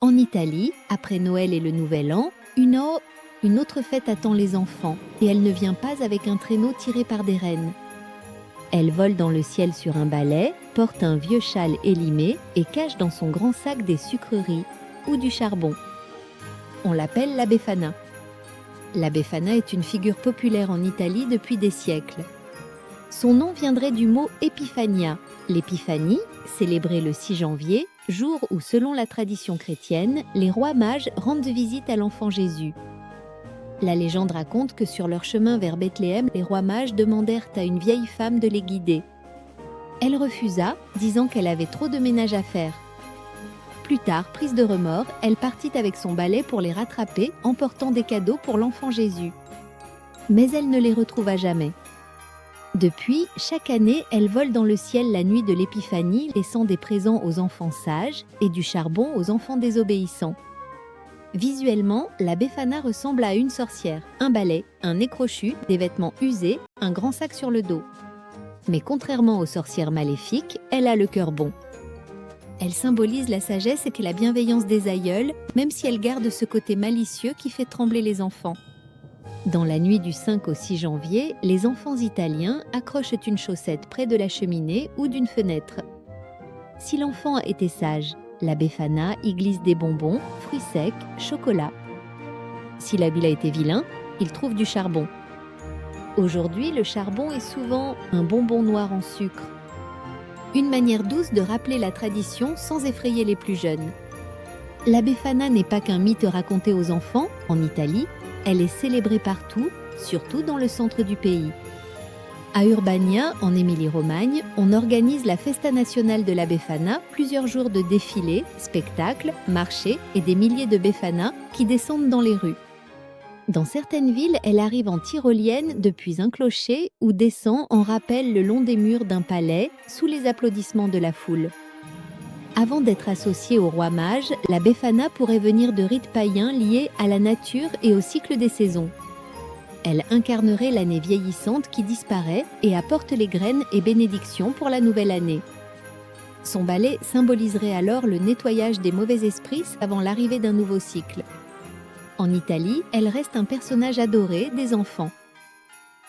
En Italie, après Noël et le Nouvel An, une autre fête attend les enfants, et elle ne vient pas avec un traîneau tiré par des rennes. Elle vole dans le ciel sur un balai, porte un vieux châle élimé et cache dans son grand sac des sucreries ou du charbon. On l'appelle la Befana. La Befana est une figure populaire en Italie depuis des siècles. Son nom viendrait du mot Epifania. L'épiphanie, célébrée le 6 janvier, jour où, selon la tradition chrétienne, les rois mages rendent visite à l'enfant Jésus. La légende raconte que sur leur chemin vers Bethléem, les rois mages demandèrent à une vieille femme de les guider. Elle refusa, disant qu'elle avait trop de ménage à faire. Plus tard, prise de remords, elle partit avec son balai pour les rattraper, emportant des cadeaux pour l'enfant Jésus. Mais elle ne les retrouva jamais. Depuis, chaque année, elle vole dans le ciel la nuit de l'Épiphanie, laissant des présents aux enfants sages et du charbon aux enfants désobéissants. Visuellement, la Befana ressemble à une sorcière, un balai, un nez crochu, des vêtements usés, un grand sac sur le dos. Mais contrairement aux sorcières maléfiques, elle a le cœur bon. Elle symbolise la sagesse et la bienveillance des aïeuls, même si elle garde ce côté malicieux qui fait trembler les enfants. Dans la nuit du 5 au 6 janvier, les enfants italiens accrochent une chaussette près de la cheminée ou d'une fenêtre. Si l'enfant était sage, la Befana y glisse des bonbons, fruits secs, chocolat. Si l'habile a été vilain, il trouve du charbon. Aujourd'hui, le charbon est souvent un bonbon noir en sucre. Une manière douce de rappeler la tradition sans effrayer les plus jeunes. La Befana n'est pas qu'un mythe raconté aux enfants, en Italie, elle est célébrée partout, surtout dans le centre du pays. À Urbania, en Émilie-Romagne, on organise la Festa Nationale de la Befana, plusieurs jours de défilés, spectacles, marchés et des milliers de Befana qui descendent dans les rues. Dans certaines villes, elle arrive en tyrolienne depuis un clocher ou descend en rappel le long des murs d'un palais, sous les applaudissements de la foule. Avant d'être associée au roi mage, la Befana pourrait venir de rites païens liés à la nature et au cycle des saisons. Elle incarnerait l'année vieillissante qui disparaît et apporte les graines et bénédictions pour la nouvelle année. Son balai symboliserait alors le nettoyage des mauvais esprits avant l'arrivée d'un nouveau cycle. En Italie, elle reste un personnage adoré des enfants.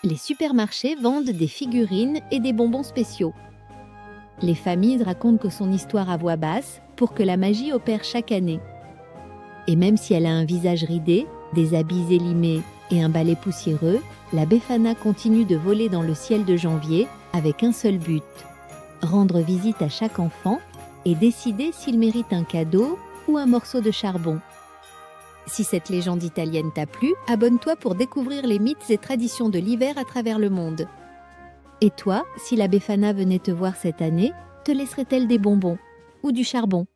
Les supermarchés vendent des figurines et des bonbons spéciaux. Les familles racontent que son histoire à voix basse pour que la magie opère chaque année. Et même si elle a un visage ridé, des habits élimés et un balai poussiéreux, la Befana continue de voler dans le ciel de janvier avec un seul but, rendre visite à chaque enfant et décider s'il mérite un cadeau ou un morceau de charbon. Si cette légende italienne t'a plu, abonne-toi pour découvrir les mythes et traditions de l'hiver à travers le monde. Et toi, si la Befana venait te voir cette année, te laisserait-elle des bonbons ou du charbon ?